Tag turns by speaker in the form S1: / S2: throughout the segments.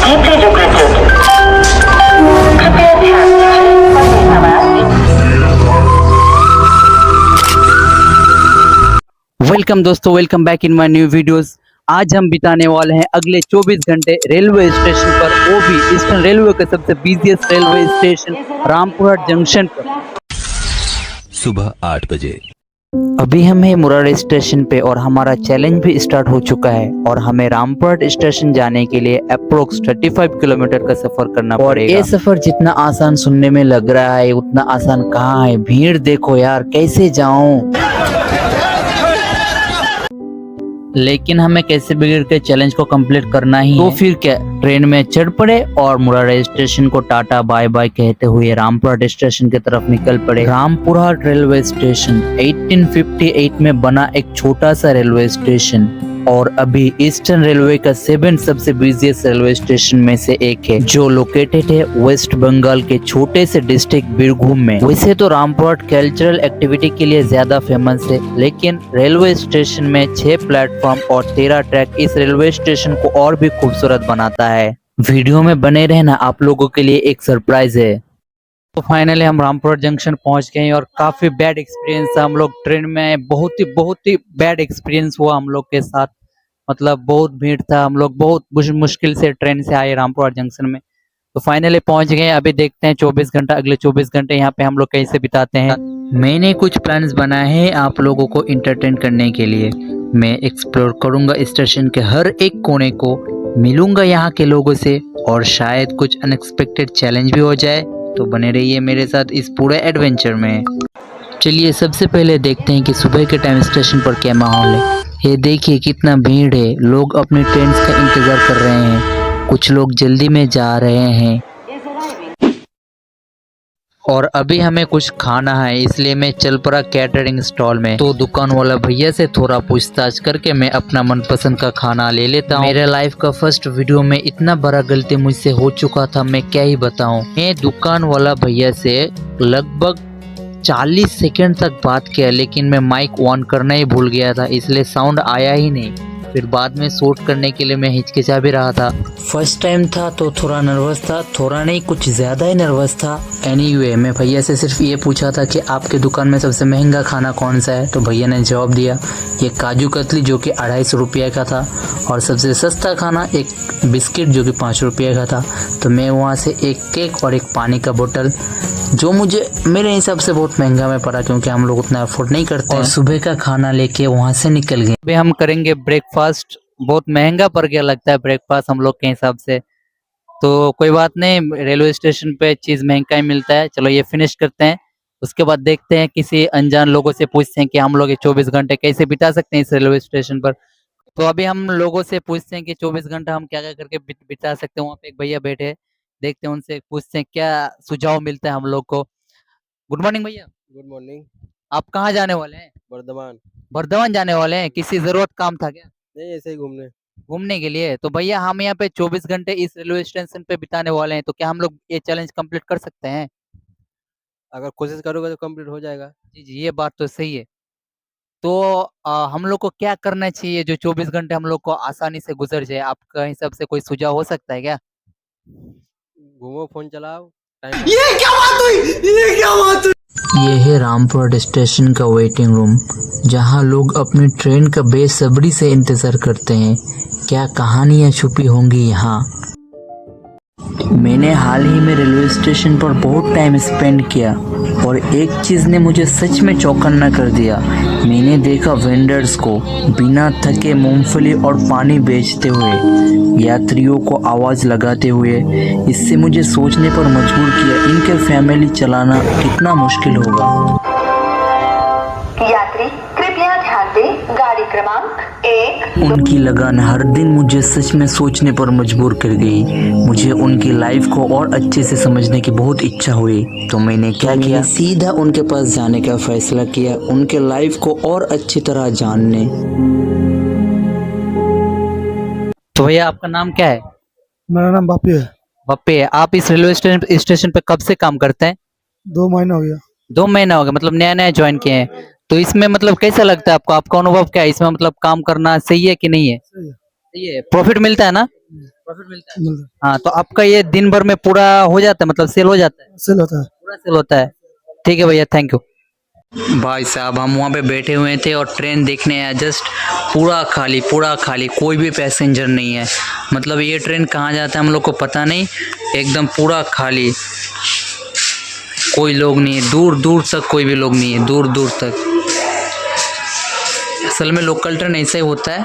S1: सीधे रुकते कृपया ध्यान दीजिए। धन्यवाद।
S2: वेलकम दोस्तों, welcome back in my new videos. आज हम बिताने वाले हैं अगले 24 घंटे रेलवे स्टेशन पर, वो भी ईस्टर्न रेलवे का सबसे busiest railway station Rampurhat junction पर।
S3: सुबह 8 बजे।
S2: अभी हम हैं मुरार स्टेशन पे और हमारा चैलेंज भी स्टार्ट हो चुका है और हमें रामपुरहाट स्टेशन जाने के लिए अप्रोक्स 35 किलोमीटर का सफर करना पड़ेगा। ये सफर जितना आसान सुनने में लग रहा है उतना आसान कहाँ है। भीड़ देखो यार, कैसे जाऊं। लेकिन हमें कैसे बिगड़ के चैलेंज को कंप्लीट करना ही तो फिर क्या, ट्रेन में चढ़ पड़े और मुरार स्टेशन को टाटा बाय बाय कहते हुए रामपुरहाट स्टेशन की तरफ निकल पड़े। रामपुरहाट रेलवे स्टेशन 1858 में बना एक छोटा सा रेलवे स्टेशन और अभी ईस्टर्न रेलवे का 7 सबसे बिजिएस्ट रेलवे स्टेशन में से एक है, जो लोकेटेड है वेस्ट बंगाल के छोटे से डिस्ट्रिक्ट बीरभूम में। वैसे तो रामपुरहाट कल्चरल एक्टिविटी के लिए ज्यादा फेमस है, लेकिन रेलवे स्टेशन में 6 प्लेटफॉर्म और 13 ट्रैक इस रेलवे स्टेशन को और भी खूबसूरत बनाता है। वीडियो में बने रहना, आप लोगों के लिए एक सरप्राइज है। तो फाइनली हम रामपुरहाट जंक्शन पहुंच गए और काफी बैड एक्सपीरियंस था। हम लोग ट्रेन में बहुत ही बैड एक्सपीरियंस हुआ हम लोग के साथ। मतलब बहुत भीड़ था, हम लोग बहुत मुश्किल से ट्रेन से आए रामपुरहाट जंक्शन में। तो फाइनली पहुंच गए। अभी देखते हैं 24 घंटा, अगले 24 घंटे यहाँ पे हम लोग कैसे बिताते हैं। मैंने कुछ प्लान्स बनाए हैं आप लोगों को इंटरटेन करने के लिए। मैं एक्सप्लोर करूंगा स्टेशन के हर एक कोने को, मिलूंगा यहाँ के लोगों से और शायद कुछ अनएक्सपेक्टेड चैलेंज भी हो जाए। तो बने रहिए मेरे साथ इस पूरे एडवेंचर में। चलिए सबसे पहले देखते हैं कि सुबह के टाइम स्टेशन पर क्या माहौल है। ये देखिए कितना भीड़ है, लोग अपनी ट्रेन का इंतजार कर रहे हैं, कुछ लोग जल्दी में जा रहे हैं। और अभी हमें कुछ खाना है, इसलिए मैं चल पड़ा कैटरिंग स्टॉल में। तो दुकान वाला भैया से थोड़ा पूछताछ करके मैं अपना मनपसंद का खाना ले लेता हूँ। मेरे लाइफ का फर्स्ट वीडियो में इतना बड़ा गलती मुझसे हो चुका था, मैं क्या ही बताऊं। मैं दुकान वाला भैया से लगभग 40 सेकंड तक बात किया, लेकिन मैं माइक ऑन करना ही भूल गया था, इसलिए साउंड आया ही नहीं। फिर बाद में शूट करने के लिए मैं हिचकिचा भी रहा था। फर्स्ट टाइम था तो थोड़ा नर्वस था, थोड़ा नहीं कुछ ज्यादा ही नर्वस था। एनीवे, मैं भैया से सिर्फ ये पूछा था कि आपके दुकान में सबसे महंगा खाना कौन सा है। तो भैया ने जवाब दिया ये काजू कतली, जो कि 250 रुपये का था, और सबसे सस्ता खाना एक बिस्किट जो कि 5 रुपये का था। तो मैं वहाँ से एक केक और एक पानी का बोतल, जो मुझे मेरे हिसाब से बहुत महंगा में पड़ा क्योंकि हम लोग उतना अफोर्ड नहीं करते, और सुबह का खाना लेके वहाँ से निकल गए। अभी हम करेंगे ब्रेकफास्ट। बहुत महंगा पड़ गया लगता है ब्रेकफास्ट हम लोग के हिसाब से, तो कोई बात नहीं, रेलवे स्टेशन पे चीज़ महंगा ही मिलता है। चलो ये फिनिश करते हैं, उसके बाद देखते हैं किसी अनजान लोगों से पूछते हैं कि हम लोग ये 24 घंटे कैसे बिता सकते हैं इस रेलवे स्टेशन पर। तो अभी हम लोगों से पूछते हैं कि 24 घंटा हम क्या क्या करके बिता सकते हैं। वहाँ पे एक भैया बैठे हैं, देखते हैं उनसे पूछते हैं क्या सुझाव मिलता है हम लोग को। गुड मॉर्निंग भैया।
S4: Good morning.
S2: आप कहाँ जाने वाले हैं?
S4: बर्धमान।
S2: बर्धमान जाने वाले हैं? किसी जरूरत काम था क्या?
S4: नहीं, ऐसे ही घूमने।
S2: घूमने के लिए? तो भैया हम यहाँ पे 24 घंटे इस रेलवे स्टेशन पे बिताने वाले हैं, तो क्या हम लोग ये चैलेंज कंप्लीट कर सकते हैं?
S4: अगर कोशिश करोगे तो कंप्लीट हो जाएगा।
S2: जी जी, ये बात तो सही है। तो हम लोग को क्या करना चाहिए जो 24 घंटे हम लोग को आसानी से गुजर जाए? आपका हिसाब से कोई सुझाव हो सकता है क्या?
S4: घूमो, फोन चलाओ, टाइम।
S2: ये है रामपुरहाट स्टेशन का वेटिंग रूम, जहाँ लोग अपनी ट्रेन का बेसब्री से इंतजार करते हैं। क्या कहानियाँ छुपी होंगी यहाँ। मैंने हाल ही में रेलवे स्टेशन पर बहुत टाइम स्पेंड किया और एक चीज़ ने मुझे सच में चौकन्ना कर दिया। मैंने देखा वेंडर्स को बिना थके मूंगफली और पानी बेचते हुए, यात्रियों को आवाज़ लगाते हुए। इससे मुझे सोचने पर मजबूर किया इनके फैमिली चलाना कितना मुश्किल होगा।
S1: यात्री कृपया ध्यान दें, गाड़ी क्रमांक 1।
S2: उनकी लगन हर दिन मुझे सच में सोचने पर मजबूर कर गई। मुझे उनकी लाइफ को और अच्छे से समझने की बहुत इच्छा हुई, तो मैंने क्या किया, सीधा उनके पास जाने का फैसला किया, उनके लाइफ को और अच्छी तरह जानने। तो भैया आपका नाम क्या है?
S5: मेरा नाम बापी है।
S2: बप्पे, आप इस रेलवे स्टेशन पे कब से काम करते हैं?
S5: 2 महीना हो गया।
S2: 2 महीना हो गया, मतलब नया नया ज्वाइन किए हैं। तो इसमें मतलब कैसा लगता है आपको? आपका अनुभव क्या है इसमें? मतलब काम करना सही है कि नहीं है?
S5: सही है।
S2: सही है। प्रॉफिट मिलता है ना? प्रॉफिट मिलता है।
S5: मिलता
S2: हाँ, तो आपका ये दिन भर में पूरा हो जाता है, मतलब सेल हो जाता है?
S5: है, सेल होता है।
S2: पूरा सेल होता है। ठीक है भैया, थैंक यू। भाई साहब, हम वहाँ पे बैठे हुए थे और ट्रेन देखने आया, जस्ट पूरा खाली, कोई भी पैसेंजर नहीं है। मतलब ये ट्रेन कहाँ जाता है हम लोग को पता नहीं, एकदम पूरा खाली, कोई लोग नहीं है, दूर दूर तक कोई भी लोग नहीं है, दूर दूर तक। असल में लोकल ट्रेन ऐसा ही होता है।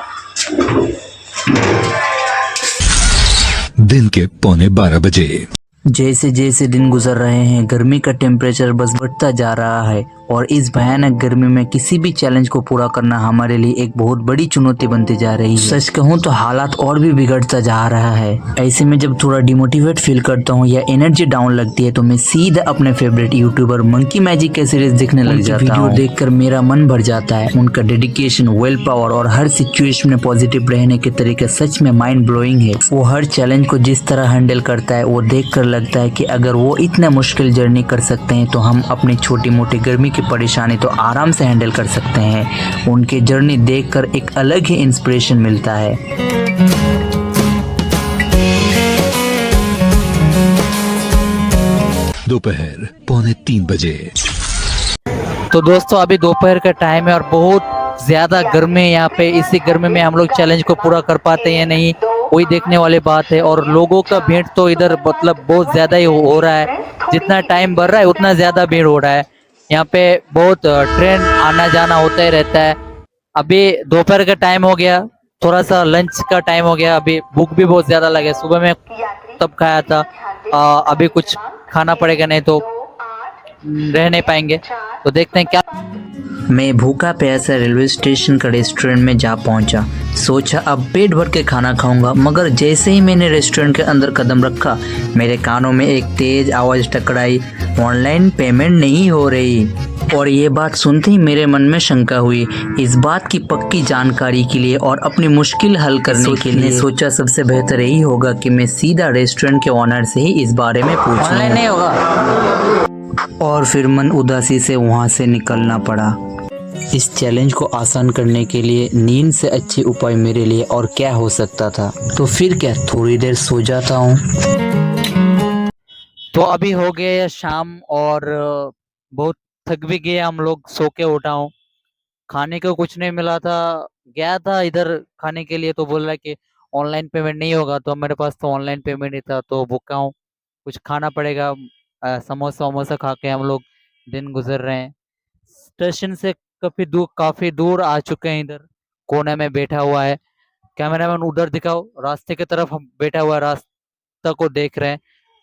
S3: दिन के 11:15
S2: जैसे जैसे दिन गुजर रहे हैं, गर्मी का टेम्परेचर बस बढ़ता जा रहा है और इस भयानक गर्मी में किसी भी चैलेंज को पूरा करना हमारे लिए एक बहुत बड़ी चुनौती बनती जा रही है। सच कहूँ तो हालात और भी बिगड़ता जा रहा है। ऐसे में जब थोड़ा डिमोटिवेट फील करता हूँ या एनर्जी डाउन लगती है तो मैं सीधा अपने फेवरेट यूट्यूबर मंकी मैजिक के सीरीज देखने लग जाता हूँ। वीडियो देखकर मेरा मन भर जाता है। उनका डेडिकेशन, विल पावर और हर सिचुएशन में पॉजिटिव रहने के तरीके सच में माइंड ब्लोइंग है। वो हर चैलेंज को जिस तरह हैंडल करता है, वो देखकर लगता है कि अगर वो इतना मुश्किल जर्नी कर सकते हैं तो हम अपनी छोटी मोटी गर्मी की परेशानी तो आराम से हैंडल कर सकते हैं। उनकी जर्नी देखकर एक अलग ही इंस्पिरेशन मिलता है।
S3: दोपहर 2:45
S2: तो दोस्तों, अभी दोपहर का टाइम है और बहुत ज्यादा गर्मी है यहाँ पे। इसी गर्मी में हम लोग चैलेंज को पूरा कर पाते हैं नहीं, वही देखने वाली बात है। और लोगों का भीड़ तो इधर मतलब बहुत ज्यादा ही हो रहा है। जितना टाइम बढ़ रहा है उतना ज्यादा भीड़ हो रहा है। यहाँ पे बहुत ट्रेन आना जाना होता ही रहता है। अभी दोपहर का टाइम हो गया, थोड़ा सा लंच का टाइम हो गया। अभी भूख भी बहुत ज्यादा लगे, सुबह में तब खाया था। अभी कुछ खाना पड़ेगा, नहीं तो रह नहीं पाएंगे। तो देखते हैं क्या। मैं भूखा प्यासा रेलवे स्टेशन का रेस्टोरेंट में जा पहुंचा। सोचा अब पेट भर के खाना खाऊंगा, मगर जैसे ही मैंने रेस्टोरेंट के अंदर कदम रखा, मेरे कानों में एक तेज आवाज टकराई, ऑनलाइन पेमेंट नहीं हो रही। और ये बात सुनते ही मेरे मन में शंका हुई। इस बात की पक्की जानकारी के लिए और अपनी मुश्किल हल करने के लिए सोचा सबसे बेहतर यही होगा कि मैं सीधा रेस्टोरेंट के ऑनर से ही इस बारे में पूछूं। ऑनलाइन नहीं होगा। और फिर मन उदासी से वहां से निकलना पड़ा। इस चैलेंज को आसान करने के लिए नींद से अच्छे उपाय मेरे लिए और क्या हो सकता था। तो फिर क्या, थोड़ी देर सो जाता हूँ। तो अभी हो गए शाम और बहुत थक भी गए हम लोग, सो के उठा हूँ। खाने को कुछ नहीं मिला था, गया था इधर खाने के लिए तो बोल रहा कि ऑनलाइन पेमेंट नहीं होगा। तो मेरे पास तो ऑनलाइन पेमेंट ही था, तो भूखा हूँ, कुछ खाना पड़ेगा। समोसा वमोसा खा के हम लोग दिन गुजर रहे हैं। स्टेशन से काफी दूर आ चुके हैं। इधर कोने में बैठा हुआ है कैमरामैन, उधर दिखाओ, रास्ते की तरफ हम बैठा हुआ है, रास्ता को देख रहे हैं।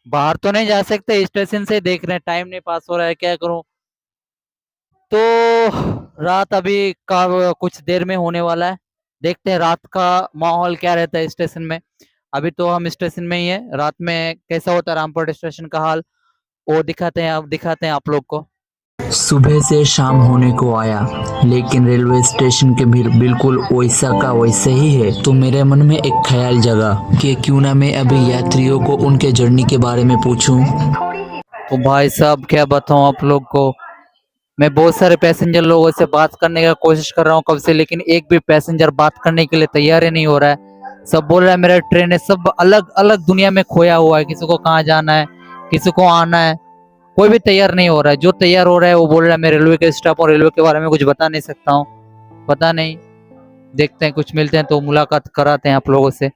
S2: बाहर तो नहीं जा सकते, स्टेशन से देख रहे हैं। टाइम नहीं पास हो रहा है, क्या करूं। तो रात अभी का कुछ देर में होने वाला है। देखते हैं रात का माहौल क्या रहता है स्टेशन में। अभी तो हम स्टेशन में ही है, रात में कैसा होता है रामपुर स्टेशन का हाल वो दिखाते हैं आप लोग को। सुबह से शाम होने को आया, लेकिन रेलवे स्टेशन के भीड़ बिल्कुल वैसा का वैसे ही है। तो मेरे मन में एक ख्याल जगा कि क्यों ना मैं अभी यात्रियों को उनके जर्नी के बारे में पूछूं। तो भाई साहब, क्या बताऊं आप लोग को, मैं बहुत सारे पैसेंजर लोगों से बात करने का कोशिश कर रहा हूँ कब से, लेकिन एक भी पैसेंजर बात करने के लिए तैयार ही नहीं हो रहा है। सब बोल रहा है मेरा ट्रेन है, सब अलग अलग दुनिया में खोया हुआ है। किसी को कहाँ जाना है, किसी को आना है, कोई भी तैयार नहीं हो रहा है। जो तैयार हो रहा है वो बोल रहा है मैं रेलवे के स्टाफ और रेलवे के बारे में कुछ बता नहीं सकता हूँ। पता नहीं, देखते हैं कुछ मिलते हैं तो मुलाकात कराते हैं आप लोगों से।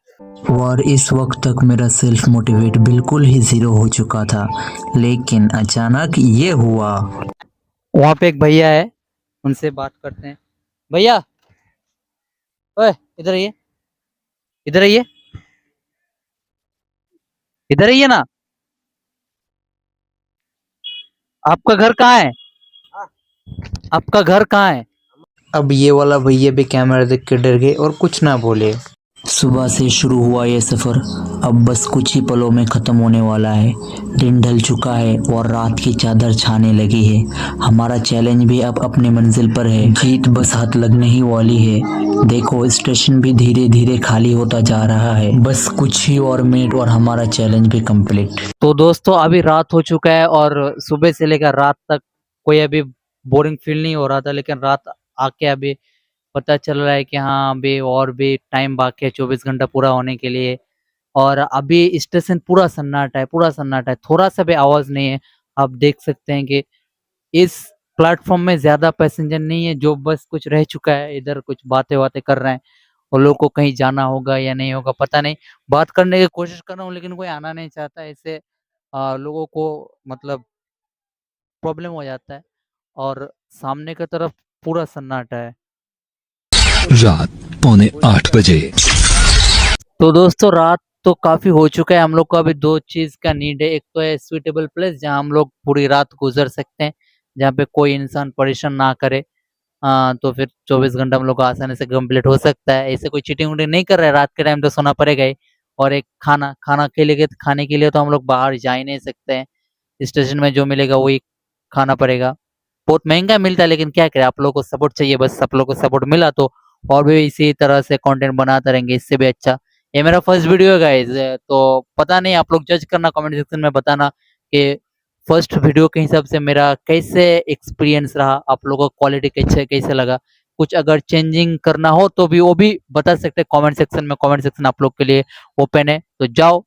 S2: और इस वक्त तक मेरा सेल्फ मोटिवेट बिल्कुल ही जीरो हो चुका था, लेकिन अचानक ये हुआ। वहाँ पे एक भैया है, उनसे बात करते हैं। भैया, ओए इधर आइए, इधर आइए, इधर आइए ना। आपका घर कहाँ है? आपका घर कहाँ है? अब ये वाला भैया भी कैमरा देख के डर गए और कुछ ना बोले। सुबह से शुरू हुआ ये सफर अब बस कुछ ही पलों में खत्म होने वाला है। दिन ढल चुका है और रात की चादर छाने लगी है। हमारा चैलेंज भी अब अपनी मंजिल पर है, जीत बस हाथ लगने ही वाली है। देखो, स्टेशन भी धीरे धीरे खाली होता जा रहा है। बस कुछ ही और मिनट और हमारा चैलेंज भी कंप्लीट। तो दोस्तों, अभी रात हो चुका है और सुबह से लेकर रात तक कोई अभी बोरिंग फील नहीं हो रहा था, लेकिन रात आके अभी पता चल रहा है कि हाँ, अभी और भी टाइम बाकी है 24 घंटा पूरा होने के लिए। और अभी स्टेशन पूरा सन्नाटा है, पूरा सन्नाटा है, थोड़ा सा भी आवाज नहीं है। आप देख सकते हैं कि इस प्लेटफॉर्म में ज्यादा पैसेंजर नहीं है, जो बस कुछ रह चुका है, इधर कुछ बातें बातें कर रहे हैं और लोग को कहीं जाना होगा या नहीं होगा पता नहीं। बात करने की कोशिश कर रहा हूँ लेकिन कोई आना नहीं चाहता, ऐसे लोगों को मतलब प्रॉब्लम हो जाता है। और सामने की तरफ पूरा सन्नाटा है।
S3: रात 7:45
S2: तो दोस्तों रात तो काफी हो चुका है, हम लोग को अभी दो चीज का नीड है। एक तो है सुइटेबल प्लेस जहां हम लोग पूरी रात गुजर सकते हैं, जहाँ पे कोई इंसान परेशान ना करे। तो फिर 24 घंटा हम लोग को आसानी से कंप्लीट हो सकता है। ऐसे कोई चीटिंग उटिंग नहीं कर रहा है, रात के टाइम तो सोना पड़ेगा ही। और एक खाना खाना के लिए खाने के लिए तो हम लोग बाहर जा ही नहीं सकते हैं, स्टेशन में जो मिलेगा वही खाना पड़ेगा। बहुत महंगा मिलता है लेकिन क्या करें, आप लोगों को सपोर्ट चाहिए, बस आप लोगों को सपोर्ट मिला तो और भी इसी तरह से कंटेंट बनाते रहेंगे, इससे भी अच्छा। ये मेरा फर्स्ट वीडियो है गाइस, तो पता नहीं, आप लोग जज करना, कमेंट सेक्शन में बताना कि फर्स्ट वीडियो के हिसाब से मेरा कैसे एक्सपीरियंस रहा, आप लोगों को क्वालिटी कैसे लगा। कुछ अगर चेंजिंग करना हो तो भी वो भी बता सकते हैं कमेंट सेक्शन में। कमेंट सेक्शन आप लोग के लिए ओपन है, तो जाओ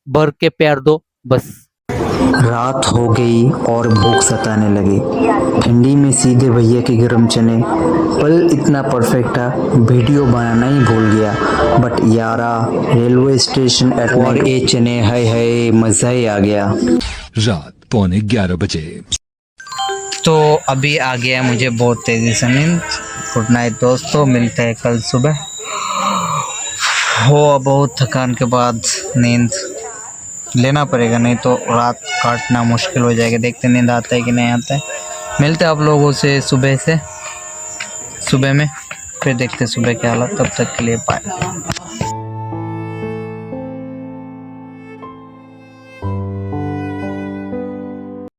S2: भर के प्यार दो बस।
S6: रात हो गई और भूख सताने लगी। ठंडी में सीधे भैया के गरम चने, पल इतना परफेक्ट था वीडियो बनाना ही भूल गया। बट यारा रेलवे स्टेशन और ये चने, हाय हाय मजा ही आ गया।
S3: रात 11:15 बजे।
S2: तो अभी आ गया मुझे बहुत तेजी से नींद। गुड नाइट दोस्तों, मिलते हैं कल सुबह। हो बहुत थकान के बाद नींद लेना पड़ेगा, नहीं तो रात काटना मुश्किल हो जाएगा। देखते नींद आता है कि नहीं आता है। मिलते हैं आप लोगों से सुबह में, फिर देखते हैं सुबह क्या हालत। तब तक के लिए बाय।